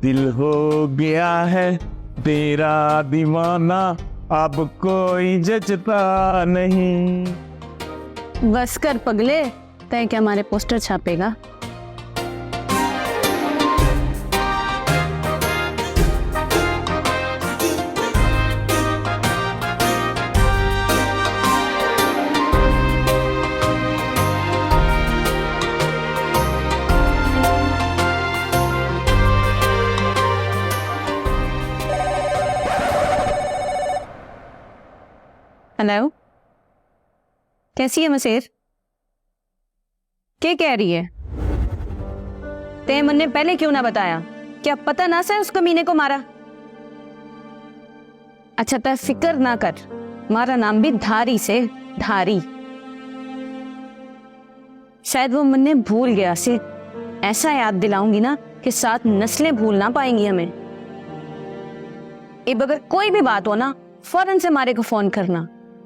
दिल हो गया है तेरा दीवाना, अब कोई जचता नहीं। बस कर पगले, तय क्या हमारे पोस्टर छापेगा? हेलो, कैसी है मसेर? क्या कह रही है? ते मन ने पहले क्यों ना बताया? क्या पता ना से उस कमीने को मारा? अच्छा तो फिक्र ना कर, मारा नाम भी धारी से, धारी। शायद वो मन ने भूल गया से, ऐसा याद दिलाऊंगी ना कि 7 नस्लें भूल ना पाएंगी हमें। अब अगर कोई भी बात हो ना, फौरन से मारे को फोन करना।